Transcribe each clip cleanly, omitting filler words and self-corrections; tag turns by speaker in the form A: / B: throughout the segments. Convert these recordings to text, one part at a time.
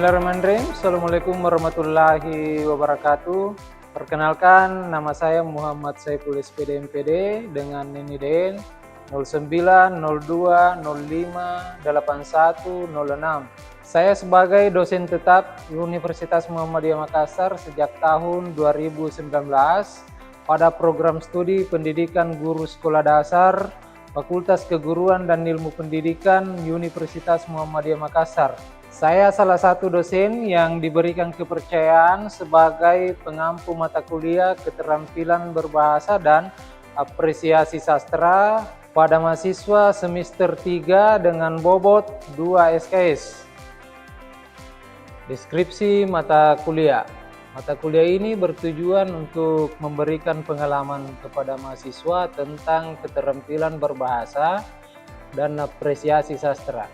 A: Bismillahirrahmanirrahim. Assalamualaikum warahmatullahi wabarakatuh. Perkenalkan, nama saya Muhammad Saiful SPD MPD dengan NIDN 0902058106. Saya sebagai dosen tetap Universitas Muhammadiyah Makassar sejak tahun 2019 pada program studi Pendidikan Guru Sekolah Dasar Fakultas Keguruan dan Ilmu Pendidikan Universitas Muhammadiyah Makassar. Saya salah satu dosen yang diberikan kepercayaan sebagai pengampu mata kuliah keterampilan berbahasa dan apresiasi sastra pada mahasiswa semester 3 dengan bobot 2 SKS. Deskripsi mata kuliah. Mata kuliah ini bertujuan untuk memberikan pengalaman kepada mahasiswa tentang keterampilan berbahasa dan apresiasi sastra.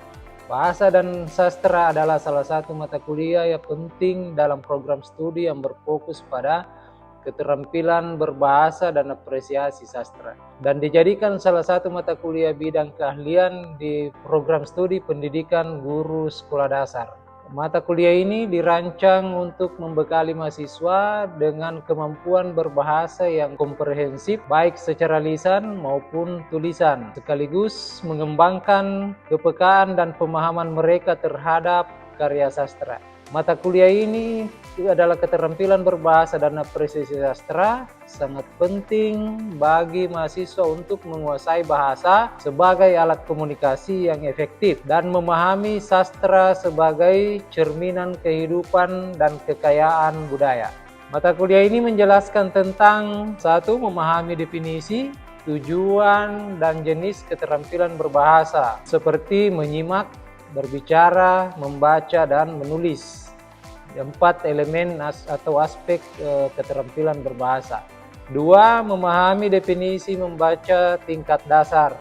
A: Bahasa dan sastra adalah salah satu mata kuliah yang penting dalam program studi yang berfokus pada keterampilan berbahasa dan apresiasi sastra, dan dijadikan salah satu mata kuliah bidang keahlian di program studi pendidikan guru sekolah dasar. Mata kuliah ini dirancang untuk membekali mahasiswa dengan kemampuan berbahasa yang komprehensif baik secara lisan maupun tulisan, sekaligus mengembangkan kepekaan dan pemahaman mereka terhadap karya sastra. Mata kuliah ini adalah keterampilan berbahasa dan apresiasi sastra sangat penting bagi mahasiswa untuk menguasai bahasa sebagai alat komunikasi yang efektif dan memahami sastra sebagai cerminan kehidupan dan kekayaan budaya. Mata kuliah ini menjelaskan tentang satu, memahami definisi, tujuan, dan jenis keterampilan berbahasa seperti menyimak, berbicara, membaca, dan menulis. 4 elemen atau aspek keterampilan berbahasa. 2. Memahami definisi membaca tingkat dasar.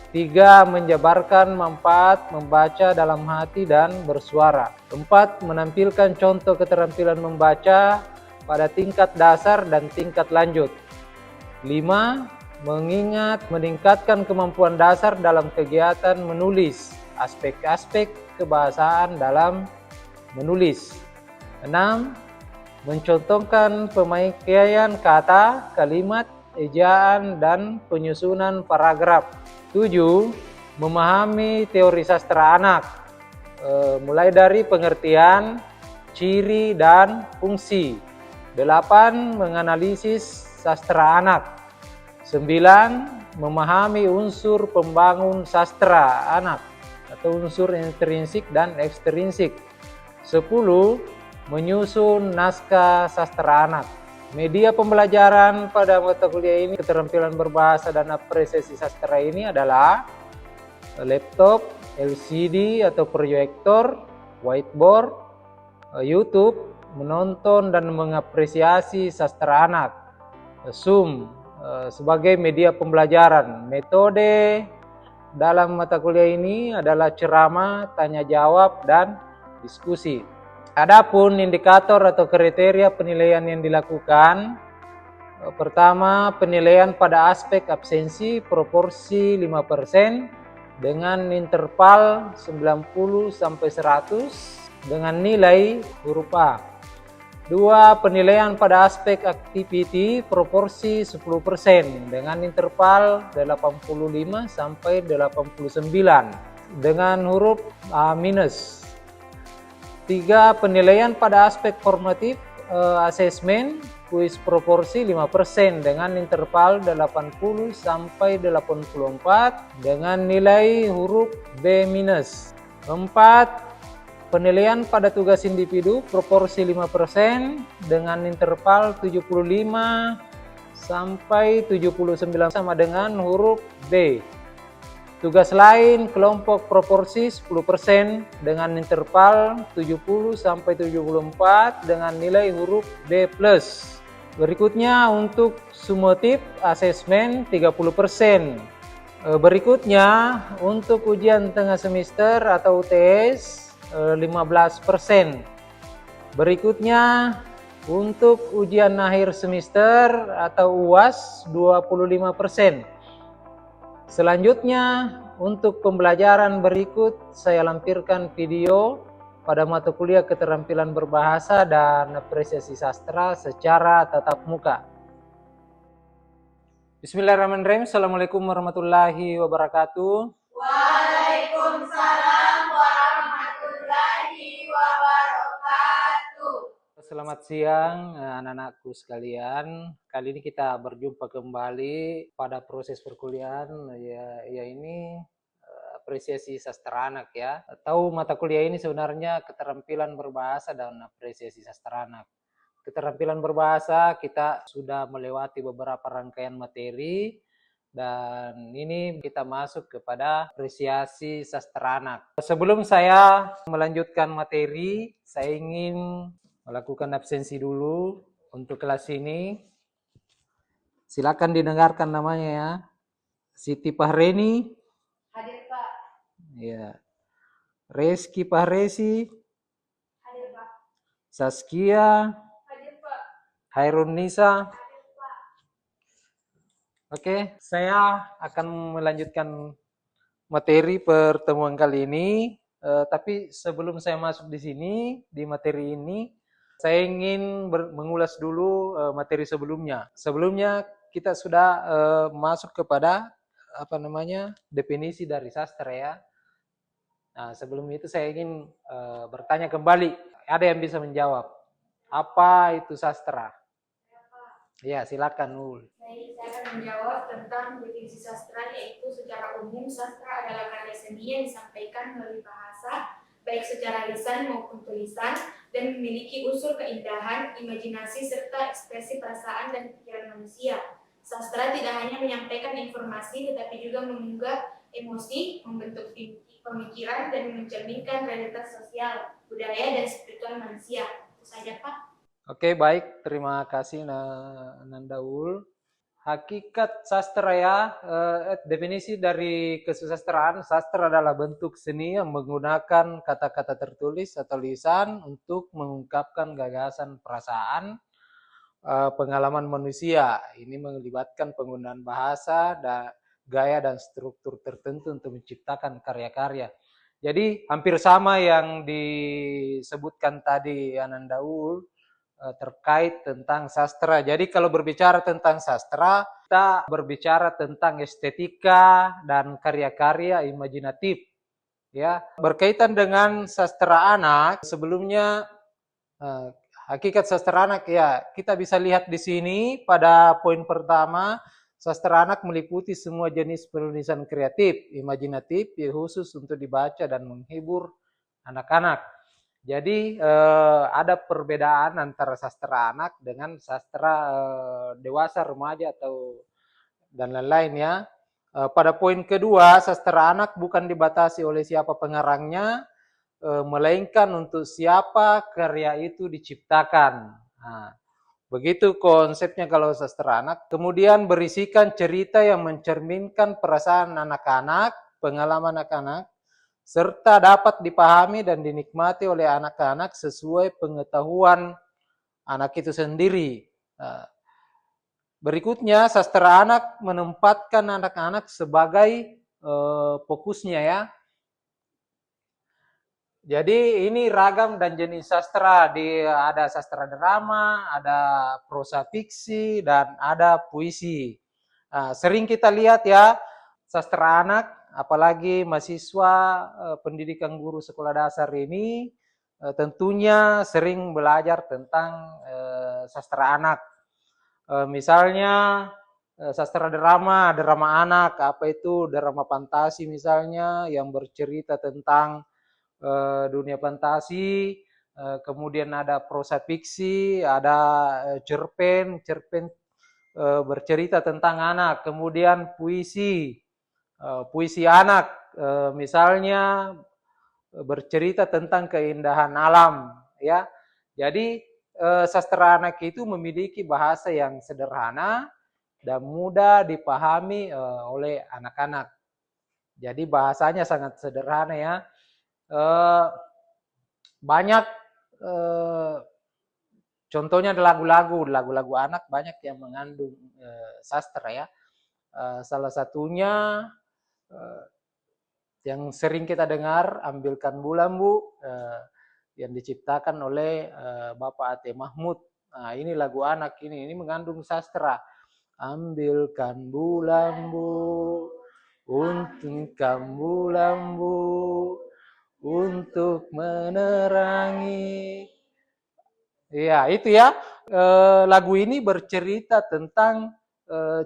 A: 3. Menjabarkan manfaat membaca dalam hati dan bersuara. 4. Menampilkan contoh keterampilan membaca pada tingkat dasar dan tingkat lanjut. 5. Mengingat, meningkatkan kemampuan dasar dalam kegiatan menulis. Aspek-aspek kebahasaan dalam menulis. 6. Mencontohkan pemakaian kata, kalimat, ejaan, dan penyusunan paragraf. 7. Memahami teori sastra anak, mulai dari pengertian, ciri, dan fungsi. 8. Menganalisis sastra anak. 9. Memahami unsur pembangun sastra anak atau unsur intrinsik dan ekstrinsik. 10. Menyusun naskah sastra anak. Media pembelajaran pada mata kuliah ini keterampilan berbahasa dan apresiasi sastra ini adalah laptop, LCD atau proyektor, whiteboard, YouTube, menonton dan mengapresiasi sastra anak, Zoom sebagai media pembelajaran. Metode dalam mata kuliah ini adalah ceramah, tanya jawab, dan diskusi. Adapun indikator atau kriteria penilaian yang dilakukan, pertama, penilaian pada aspek absensi proporsi 5% dengan interval 90-100 dengan nilai huruf A. 2. Penilaian pada aspek activity proporsi 10% dengan interval 85-89 dengan huruf A-. 3. Penilaian pada aspek formatif assessment kuis proporsi 5% dengan interval 80-84 dengan nilai huruf B-. 4. Penilaian pada tugas individu proporsi 5% dengan interval 75-79 sama dengan huruf B. Tugas lain kelompok proporsi 10% dengan interval 70-74 dengan nilai huruf B+. Berikutnya untuk summative assessment 30%. Berikutnya untuk ujian tengah semester atau UTS 15%. Berikutnya untuk ujian akhir semester atau UAS 25%. Selanjutnya untuk pembelajaran berikut saya lampirkan video pada mata kuliah keterampilan berbahasa dan apresiasi sastra secara tatap muka. Bismillahirrahmanirrahim. Assalamualaikum warahmatullahi wabarakatuh.
B: Waalaikumsalam warahmatullahi wabarakatuh.
A: Selamat siang anak-anakku sekalian. Kali ini kita berjumpa kembali pada proses perkuliahan ya ini apresiasi sastra anak ya. Tahu mata kuliah ini sebenarnya keterampilan berbahasa dan apresiasi sastra anak. Keterampilan berbahasa kita sudah melewati beberapa rangkaian materi dan ini kita masuk kepada apresiasi sastra anak. Sebelum saya melanjutkan materi, saya ingin melakukan absensi dulu untuk kelas ini. Silakan didengarkan namanya ya. Siti Pahreni.
B: Hadir Pak.
A: Ya. Reski Pahresi.
B: Hadir Pak.
A: Saskia.
B: Hadir Pak.
A: Hairun Nisa.
B: Hadir Pak.
A: Oke, saya akan melanjutkan materi pertemuan kali ini. Tapi sebelum saya masuk di sini, di materi ini, saya ingin mengulas dulu materi sebelumnya. Sebelumnya kita sudah masuk kepada definisi dari sastra ya. Nah, sebelum itu saya ingin bertanya kembali. Ada yang bisa menjawab? Apa itu sastra? Ya, silakan Ul.
B: Baik, saya akan menjawab tentang definisi sastra, yaitu secara umum sastra adalah karya seni yang disampaikan melalui bahasa, baik secara lisan maupun tulisan, dan memiliki unsur keindahan, imajinasi, serta ekspresi perasaan dan pikiran manusia. Sastra tidak hanya menyampaikan informasi, tetapi juga mengunggah emosi, membentuk pemikiran, dan mencerminkan realitas sosial, budaya, dan spiritual manusia. Itu saja, Pak.
A: Oke, baik. Terima kasih Nandaul. Hakikat sastra ya, definisi dari kesusastraan, sastra adalah bentuk seni yang menggunakan kata-kata tertulis atau lisan untuk mengungkapkan gagasan, perasaan, pengalaman manusia. Ini melibatkan penggunaan bahasa, gaya dan struktur tertentu untuk menciptakan karya-karya. Jadi hampir sama yang disebutkan tadi Anandaul terkait tentang sastra. Jadi kalau berbicara tentang sastra, kita berbicara tentang estetika dan karya-karya imajinatif. Ya, berkaitan dengan sastra anak, sebelumnya hakikat sastra anak ya kita bisa lihat di sini pada poin pertama, sastra anak meliputi semua jenis penulisan kreatif, imajinatif yang khusus untuk dibaca dan menghibur anak-anak. Jadi ada perbedaan antara sastra anak dengan sastra dewasa, remaja atau dan lain-lain ya. Pada poin kedua, sastra anak bukan dibatasi oleh siapa pengarangnya, melainkan untuk siapa karya itu diciptakan. Nah, begitu konsepnya kalau sastra anak. Kemudian berisikan cerita yang mencerminkan perasaan anak-anak, pengalaman anak-anak, serta dapat dipahami dan dinikmati oleh anak-anak sesuai pengetahuan anak itu sendiri. Berikutnya, sastra anak menempatkan anak-anak sebagai fokusnya ya. Jadi ini ragam dan jenis sastra, ada sastra drama, ada prosa fiksi, dan ada puisi. Sering kita lihat ya, sastra anak, apalagi mahasiswa pendidikan guru sekolah dasar ini, tentunya sering belajar tentang sastra anak. Misalnya sastra drama, drama anak, apa itu drama fantasi misalnya, yang bercerita tentang dunia fantasi, kemudian ada prosa fiksi, ada cerpen bercerita tentang anak, kemudian puisi anak, misalnya bercerita tentang keindahan alam, ya. Jadi sastra anak itu memiliki bahasa yang sederhana dan mudah dipahami oleh anak-anak. Jadi bahasanya sangat sederhana ya. Banyak contohnya lagu-lagu anak banyak yang mengandung sastra ya. Salah satunya yang sering kita dengar, Ambilkan Bulan Bu, yang diciptakan oleh Bapak Ate Mahmud. Nah, ini lagu anak ini mengandung sastra. Ambilkan bulambu untuk lambu untuk menerangi. Iya, itu ya. Lagu ini bercerita tentang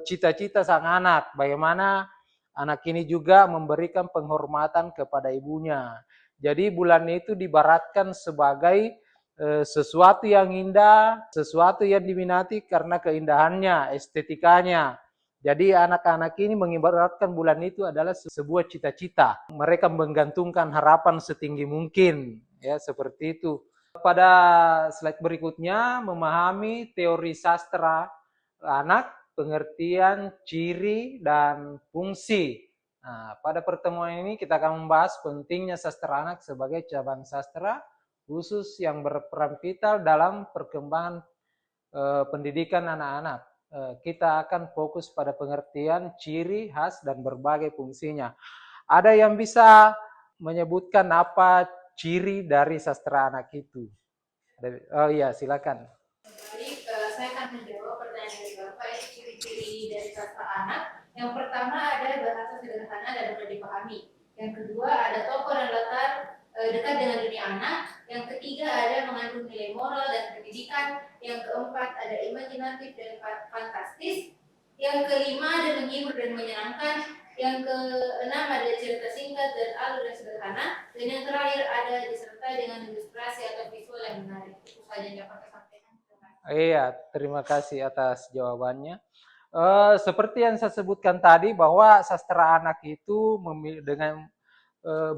A: cita-cita sang anak. Bagaimana anak ini juga memberikan penghormatan kepada ibunya. Jadi bulan itu dibaratkan sebagai sesuatu yang indah, sesuatu yang diminati karena keindahannya, estetikanya. Jadi anak-anak ini mengibaratkan bulan itu adalah sebuah cita-cita. Mereka menggantungkan harapan setinggi mungkin, ya seperti itu. Pada slide berikutnya, memahami teori sastra anak, pengertian, ciri, dan fungsi. Nah, pada pertemuan ini kita akan membahas pentingnya sastra anak sebagai cabang sastra khusus yang berperan vital dalam perkembangan pendidikan anak-anak. Kita akan fokus pada pengertian, ciri, khas, dan berbagai fungsinya. Ada yang bisa menyebutkan apa ciri dari sastra anak itu? Oh iya, silakan.
B: Baik, saya akan menjawab pertanyaan dari Bapak. Ini ciri-ciri dari sastra anak. Yang pertama ada bahasa sederhana dan mudah dipahami. Yang kedua ada tokoh dan latar dekat dengan dunia anak. Yang ketiga ada mengandung nilai moral dan pendidikan. Yang keempat ada imajinatif dan fantastis. Yang kelima ada menghibur dan menyenangkan. Yang keenam ada cerita singkat dan alur yang sederhana. Dan yang terakhir ada disertai dengan ilustrasi atau visual yang menarik. Itu saja yang dapat saya sampaikan.
A: Iya, terima kasih atas jawabannya. Seperti yang saya sebutkan tadi bahwa sastra anak itu dengan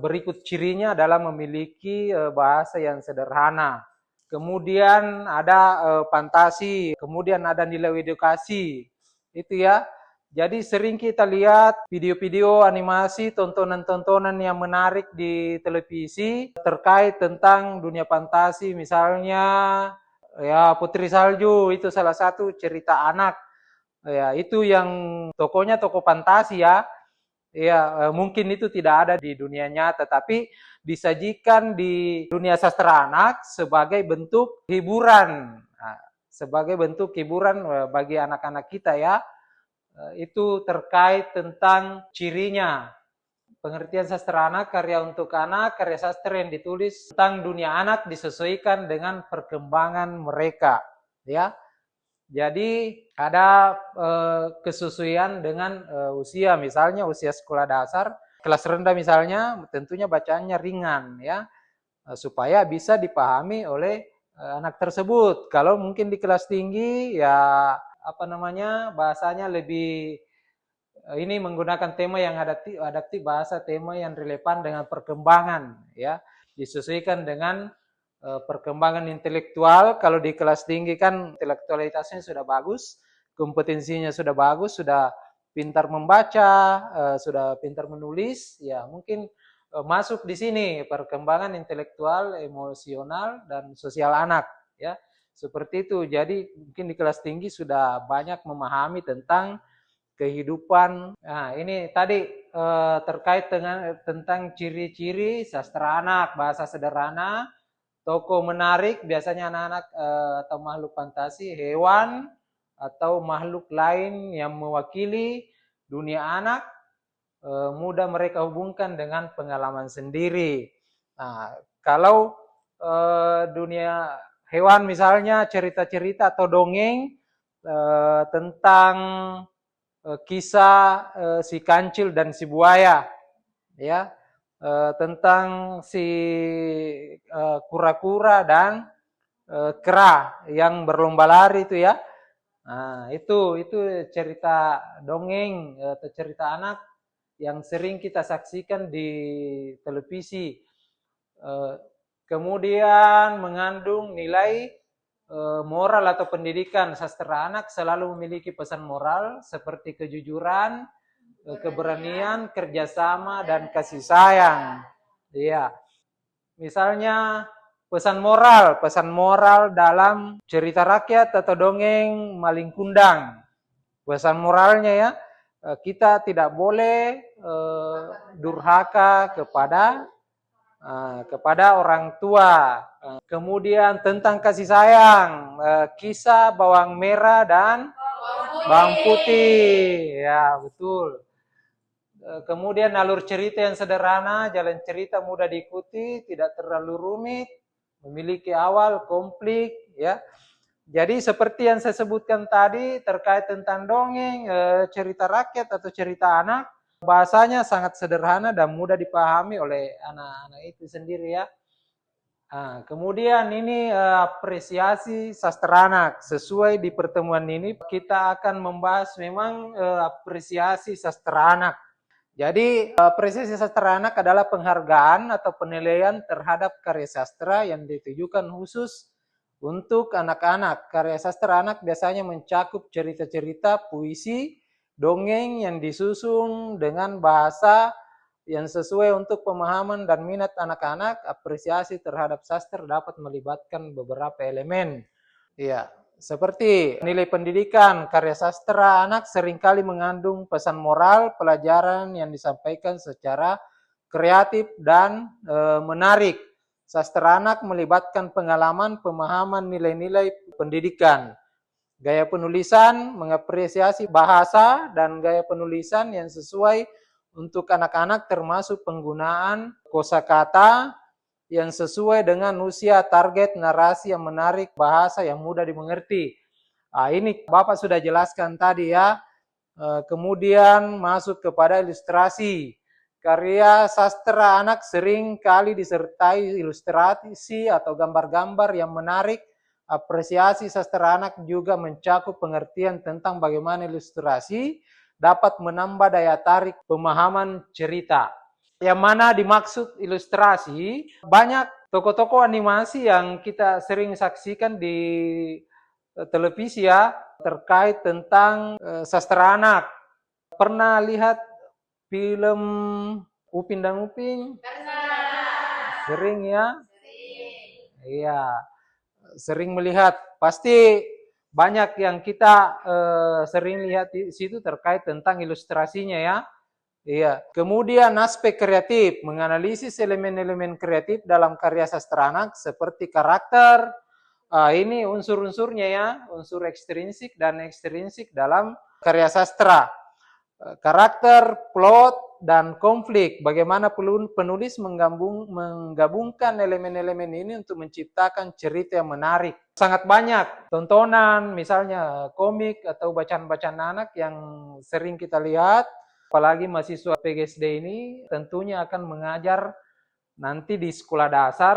A: berikut cirinya adalah memiliki bahasa yang sederhana. Kemudian ada fantasi, kemudian ada nilai edukasi. Itu ya. Jadi sering kita lihat video-video animasi, tontonan-tontonan yang menarik di televisi terkait tentang dunia fantasi, misalnya ya Putri Salju itu salah satu cerita anak. Ya, itu yang tokonya toko fantasi ya. Ya, mungkin itu tidak ada di dunia nyata, tapi disajikan di dunia sastra anak sebagai bentuk hiburan. Nah, sebagai bentuk hiburan bagi anak-anak kita ya. Itu terkait tentang cirinya. Pengertian sastra anak, karya untuk anak, karya sastra yang ditulis tentang dunia anak disesuaikan dengan perkembangan mereka. Ya, jadi ada kesesuaian dengan usia, misalnya usia sekolah dasar, kelas rendah misalnya, tentunya bacaannya ringan ya, supaya bisa dipahami oleh anak tersebut. Kalau mungkin di kelas tinggi ya bahasanya lebih ini menggunakan tema yang adaptif, bahasa tema yang relevan dengan perkembangan ya, disesuaikan dengan perkembangan intelektual. Kalau di kelas tinggi kan intelektualitasnya sudah bagus, kompetensinya sudah bagus, sudah pintar membaca, sudah pintar menulis, ya mungkin masuk di sini perkembangan intelektual, emosional, dan sosial anak ya. Seperti itu. Jadi mungkin di kelas tinggi sudah banyak memahami tentang kehidupan. Nah, ini tadi terkait dengan tentang ciri-ciri sastra anak, bahasa sederhana, tokoh menarik, biasanya anak-anak atau makhluk fantasi, hewan atau makhluk lain yang mewakili dunia anak, mudah mereka hubungkan dengan pengalaman sendiri. Nah, kalau dunia hewan misalnya cerita-cerita atau dongeng tentang kisah si kancil dan si buaya, ya, tentang si kura-kura dan kera yang berlomba lari itu ya. Nah, itu cerita dongeng atau cerita anak yang sering kita saksikan di televisi. Kemudian mengandung nilai moral atau pendidikan. Sastra anak selalu memiliki pesan moral seperti kejujuran, keberanian, kerjasama, dan kasih sayang. Iya. Misalnya pesan moral dalam cerita rakyat atau dongeng Maling Kundang. Pesan moralnya ya, kita tidak boleh durhaka kepada kepada orang tua. Kemudian tentang kasih sayang, kisah bawang merah dan bawang putih. Ya, betul. Kemudian alur cerita yang sederhana, jalan cerita mudah diikuti, tidak terlalu rumit, memiliki awal, konflik, ya. Jadi seperti yang saya sebutkan tadi terkait tentang dongeng, cerita rakyat atau cerita anak, bahasanya sangat sederhana dan mudah dipahami oleh anak-anak itu sendiri ya. Kemudian ini apresiasi sastra anak. Sesuai di pertemuan ini kita akan membahas memang apresiasi sastra anak. Jadi apresiasi sastra anak adalah penghargaan atau penilaian terhadap karya sastra yang ditujukan khusus untuk anak-anak. Karya sastra anak biasanya mencakup cerita-cerita, puisi, dongeng yang disusun dengan bahasa yang sesuai untuk pemahaman dan minat anak-anak. Apresiasi terhadap sastra dapat melibatkan beberapa elemen. Ya, seperti nilai pendidikan, karya sastra anak seringkali mengandung pesan moral, pelajaran yang disampaikan secara kreatif dan menarik. Sastra anak melibatkan pengalaman, pemahaman, nilai-nilai pendidikan. Gaya penulisan mengapresiasi bahasa dan gaya penulisan yang sesuai untuk anak-anak termasuk penggunaan kosakata yang sesuai dengan usia, target, narasi yang menarik, bahasa yang mudah dimengerti. Ini Bapak sudah jelaskan tadi ya. Kemudian masuk kepada ilustrasi. Karya sastra anak sering kali disertai ilustrasi atau gambar-gambar yang menarik. Apresiasi sastra anak juga mencakup pengertian tentang bagaimana ilustrasi dapat menambah daya tarik pemahaman cerita. Yang mana dimaksud ilustrasi, banyak tokoh-tokoh animasi yang kita sering saksikan di televisi ya, terkait tentang sastra anak. Pernah lihat film Upin dan Upin?
B: Pernah.
A: Sering ya?
B: Sering.
A: Iya, sering melihat. Pasti banyak yang kita sering lihat di situ terkait tentang ilustrasinya ya. Iya. Kemudian aspek kreatif, menganalisis elemen-elemen kreatif dalam karya sastra anak seperti karakter. Ini unsur-unsurnya ya, unsur ekstrinsik dan ekstrinsik dalam karya sastra. Karakter, plot, dan konflik. Bagaimana penulis menggabungkan elemen-elemen ini untuk menciptakan cerita yang menarik. Sangat banyak tontonan, misalnya komik atau bacaan-bacaan anak yang sering kita lihat. Apalagi mahasiswa PGSD ini tentunya akan mengajar nanti di sekolah dasar.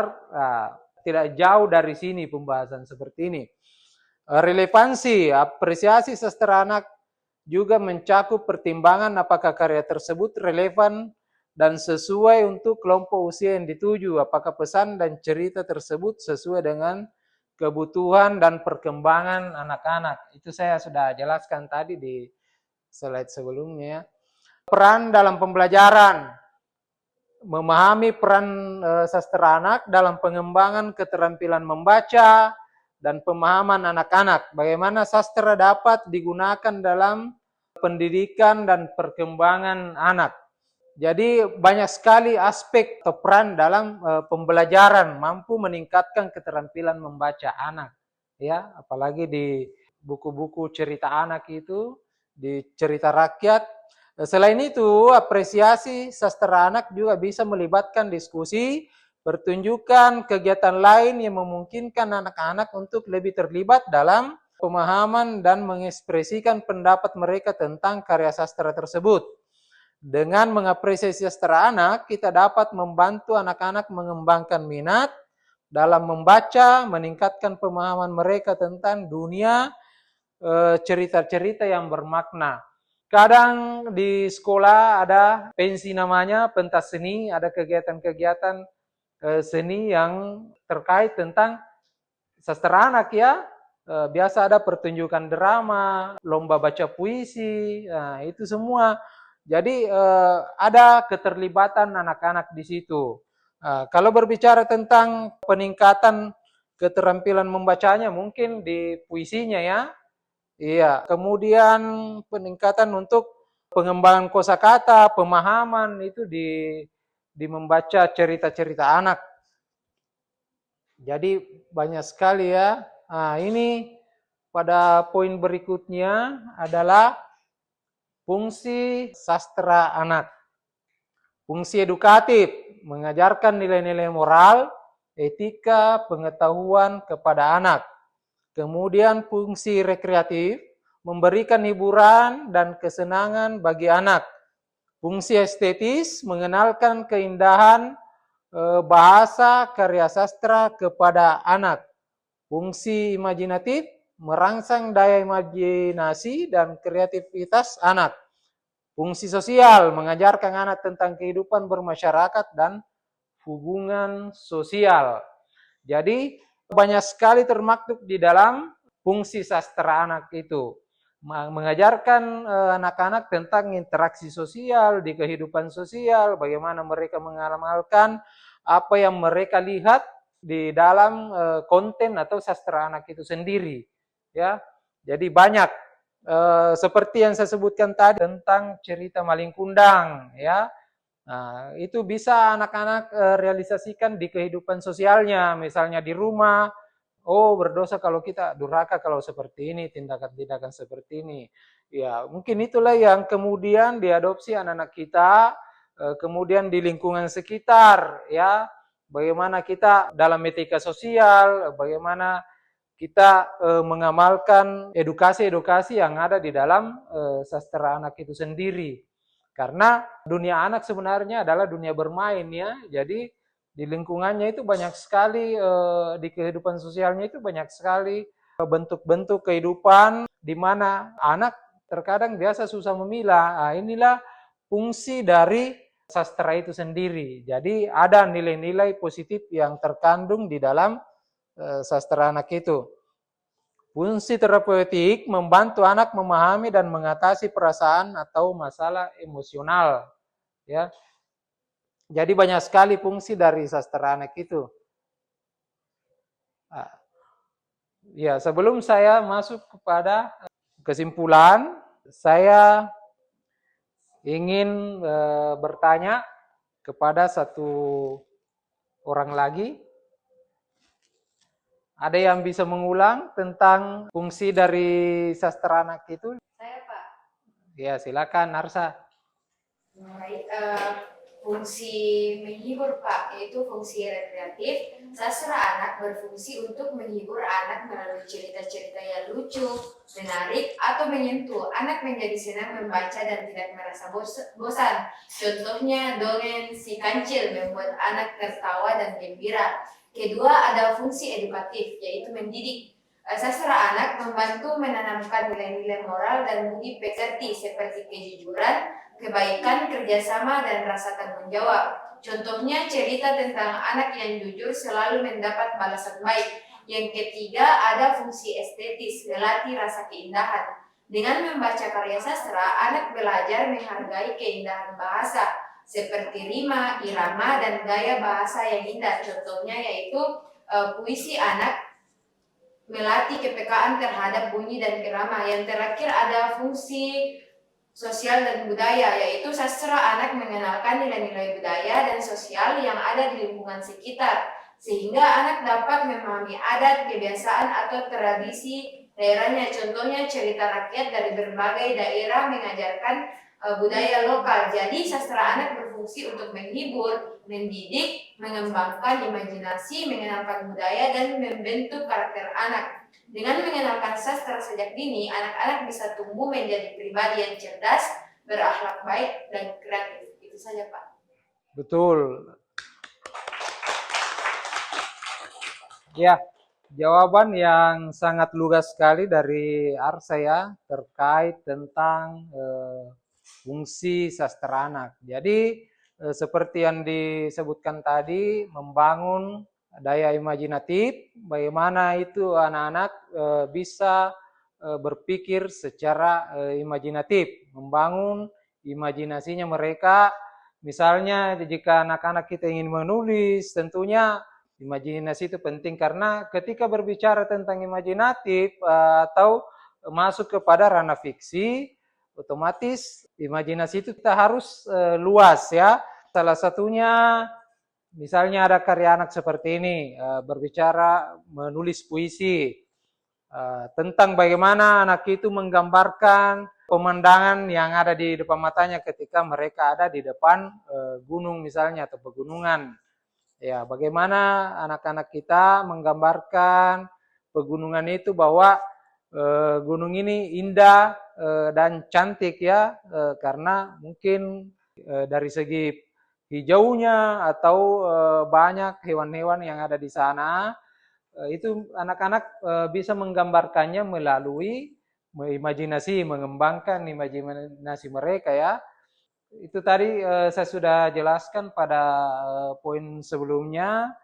A: Tidak jauh dari sini pembahasan seperti ini. Relevansi, apresiasi sastra anak juga mencakup pertimbangan apakah karya tersebut relevan dan sesuai untuk kelompok usia yang dituju. Apakah pesan dan cerita tersebut sesuai dengan kebutuhan dan perkembangan anak-anak. Itu saya sudah jelaskan tadi di slide sebelumnya. Peran dalam pembelajaran. Memahami peran sastra anak dalam pengembangan keterampilan membaca dan pemahaman anak-anak. Bagaimana sastra dapat digunakan dalam pendidikan dan perkembangan anak. Jadi banyak sekali aspek atau peran dalam pembelajaran, mampu meningkatkan keterampilan membaca anak. Ya, apalagi di buku-buku cerita anak itu, di cerita rakyat. Selain itu, apresiasi sastra anak juga bisa melibatkan diskusi, pertunjukan, kegiatan lain yang memungkinkan anak-anak untuk lebih terlibat dalam pemahaman dan mengekspresikan pendapat mereka tentang karya sastra tersebut. Dengan mengapresiasi sastra anak, kita dapat membantu anak-anak mengembangkan minat dalam membaca, meningkatkan pemahaman mereka tentang dunia cerita-cerita yang bermakna. Kadang di sekolah ada pensi namanya pentas seni, ada kegiatan-kegiatan seni yang terkait tentang sastra anak ya. Biasa ada pertunjukan drama, lomba baca puisi, itu semua. Jadi ada keterlibatan anak-anak di situ. Kalau berbicara tentang peningkatan keterampilan membacanya mungkin di puisinya ya. Iya, kemudian peningkatan untuk pengembangan kosakata, pemahaman itu di membaca cerita-cerita anak. Jadi banyak sekali ya. Nah, ini pada poin berikutnya adalah fungsi sastra anak. Fungsi edukatif, mengajarkan nilai-nilai moral, etika, pengetahuan kepada anak. Kemudian fungsi rekreatif, memberikan hiburan dan kesenangan bagi anak. Fungsi estetis, mengenalkan keindahan bahasa karya sastra kepada anak. Fungsi imajinatif, merangsang daya imajinasi dan kreativitas anak. Fungsi sosial, mengajarkan anak tentang kehidupan bermasyarakat dan hubungan sosial. Jadi banyak sekali termaktub di dalam fungsi sastra anak itu. Mengajarkan anak-anak tentang interaksi sosial di kehidupan sosial, bagaimana mereka mengamalkan apa yang mereka lihat di dalam konten atau sastra anak itu sendiri. Ya, jadi banyak seperti yang saya sebutkan tadi tentang cerita Maling Kundang, ya. Nah, itu bisa anak-anak realisasikan di kehidupan sosialnya, misalnya di rumah. Oh, berdosa kalau kita durhaka kalau seperti ini, tindakan-tindakan seperti ini. Ya, mungkin itulah yang kemudian diadopsi anak-anak kita, kemudian di lingkungan sekitar, ya. Bagaimana kita dalam etika sosial, bagaimana kita mengamalkan edukasi-edukasi yang ada di dalam sastra anak itu sendiri. Karena dunia anak sebenarnya adalah dunia bermain ya. Jadi di lingkungannya itu banyak sekali, di kehidupan sosialnya itu banyak sekali bentuk-bentuk kehidupan di mana anak terkadang biasa susah memilah. Nah, inilah fungsi dari sastra itu sendiri. Jadi ada nilai-nilai positif yang terkandung di dalam sastra anak itu. Fungsi terapeutik membantu anak memahami dan mengatasi perasaan atau masalah emosional. Ya, jadi banyak sekali fungsi dari sastra anak itu. Ya, sebelum saya masuk kepada kesimpulan, saya ingin bertanya kepada satu orang lagi. Ada yang bisa mengulang tentang fungsi dari sastra anak itu?
B: Saya, Pak.
A: Ya, silakan Narsa.
B: Baik, fungsi menghibur, Pak, yaitu fungsi rekreatif. Sastra anak berfungsi untuk menghibur anak melalui cerita-cerita yang lucu, menarik, atau menyentuh. Anak menjadi senang membaca dan tidak merasa bosan. Contohnya dongeng si kancil membuat anak tertawa dan gembira. Kedua, ada fungsi edukatif, yaitu mendidik. Sastra anak membantu menanamkan nilai-nilai moral dan budi pekerti seperti kejujuran, kebaikan, kerjasama, dan rasa tanggung jawab. Contohnya cerita tentang anak yang jujur selalu mendapat balasan baik. Yang ketiga, ada fungsi estetis, melatih rasa keindahan. Dengan membaca karya sastra, anak belajar menghargai keindahan bahasa, seperti rima, irama, dan gaya bahasa yang indah. Contohnya yaitu puisi anak melatih kepekaan terhadap bunyi dan irama. Yang terakhir ada fungsi sosial dan budaya, yaitu sastra anak mengenalkan nilai-nilai budaya dan sosial yang ada di lingkungan sekitar, sehingga anak dapat memahami adat, kebiasaan, atau tradisi daerahnya. Contohnya cerita rakyat dari berbagai daerah mengajarkan budaya lokal. Jadi sastra anak berfungsi untuk menghibur, mendidik, mengembangkan imajinasi, mengenalkan budaya, dan membentuk karakter anak. Dengan mengenalkan sastra sejak dini, anak-anak bisa tumbuh menjadi pribadi yang cerdas, berakhlak baik, dan kreatif. Itu saja, Pak.
A: Betul. Ya, jawaban yang sangat lugas sekali dari Arsa ya, terkait tentang fungsi sastra anak. Jadi seperti yang disebutkan tadi, membangun daya imajinatif, bagaimana itu anak-anak bisa berpikir secara imajinatif, membangun imajinasinya mereka. Misalnya jika anak-anak kita ingin menulis, tentunya imajinasi itu penting karena ketika berbicara tentang imajinatif atau masuk kepada ranah fiksi, otomatis imajinasi itu kita harus luas ya. Salah satunya, misalnya ada karya anak seperti ini, berbicara menulis puisi, tentang bagaimana anak itu menggambarkan pemandangan yang ada di depan matanya ketika mereka ada di depan gunung misalnya atau pegunungan. Ya, bagaimana anak-anak kita menggambarkan pegunungan itu bahwa gunung ini indah dan cantik ya, karena mungkin dari segi hijaunya atau banyak hewan-hewan yang ada di sana. Itu anak-anak bisa menggambarkannya melalui imajinasi, mengembangkan imajinasi mereka ya. Itu tadi saya sudah jelaskan pada poin sebelumnya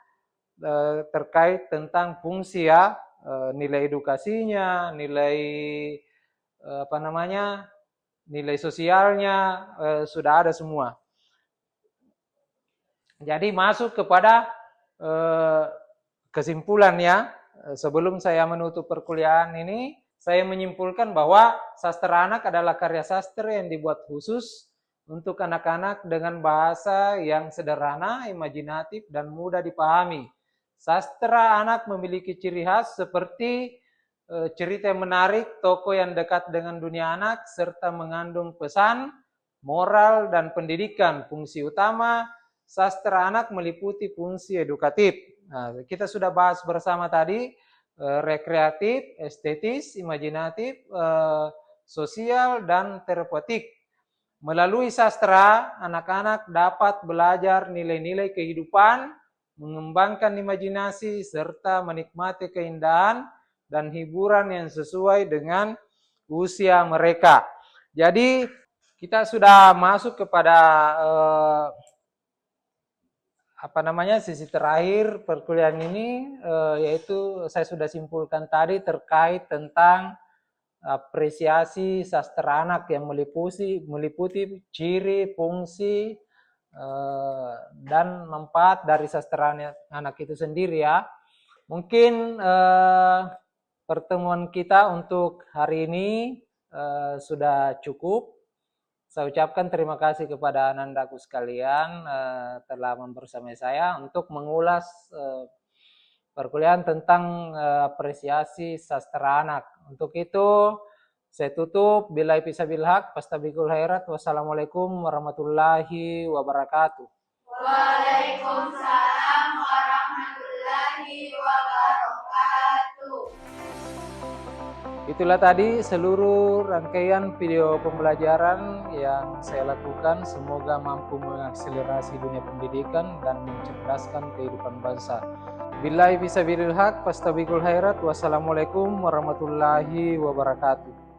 A: terkait tentang fungsi ya, nilai edukasinya, nilai nilai sosialnya sudah ada semua. Jadi masuk kepada kesimpulan ya, sebelum saya menutup perkuliahan ini, saya menyimpulkan bahwa sastra anak adalah karya sastra yang dibuat khusus untuk anak-anak dengan bahasa yang sederhana, imajinatif, dan mudah dipahami. Sastra anak memiliki ciri khas seperti cerita yang menarik, tokoh yang dekat dengan dunia anak, serta mengandung pesan, moral, dan pendidikan. Fungsi utama sastra anak meliputi fungsi edukatif. Nah, kita sudah bahas bersama tadi, rekreatif, estetis, imajinatif, sosial, dan terapeutik. Melalui sastra, anak-anak dapat belajar nilai-nilai kehidupan, mengembangkan imajinasi, serta menikmati keindahan dan hiburan yang sesuai dengan usia mereka. Jadi, kita sudah masuk kepada sisi terakhir perkuliahan ini, yaitu saya sudah simpulkan tadi terkait tentang apresiasi sastra anak yang meliputi ciri, fungsi, dan manfaat dari sastra anak itu sendiri ya. Mungkin pertemuan kita untuk hari ini sudah cukup. Saya ucapkan terima kasih kepada anandaku sekalian telah membersamai saya untuk mengulas perkuliahan tentang apresiasi sastra anak. Untuk itu saya tutup. Billahi fisabil haq, fastabiqul khairat. Wassalamualaikum warahmatullahi wabarakatuh.
B: Waalaikumsalam warahmatullahi wabarakatuh.
A: Itulah tadi seluruh rangkaian video pembelajaran yang saya lakukan. Semoga mampu mengakselerasi dunia pendidikan dan mencerdaskan kehidupan bangsa. Billahi fisabilil haq, fastabiqul khairat. Wassalamualaikum warahmatullahi wabarakatuh.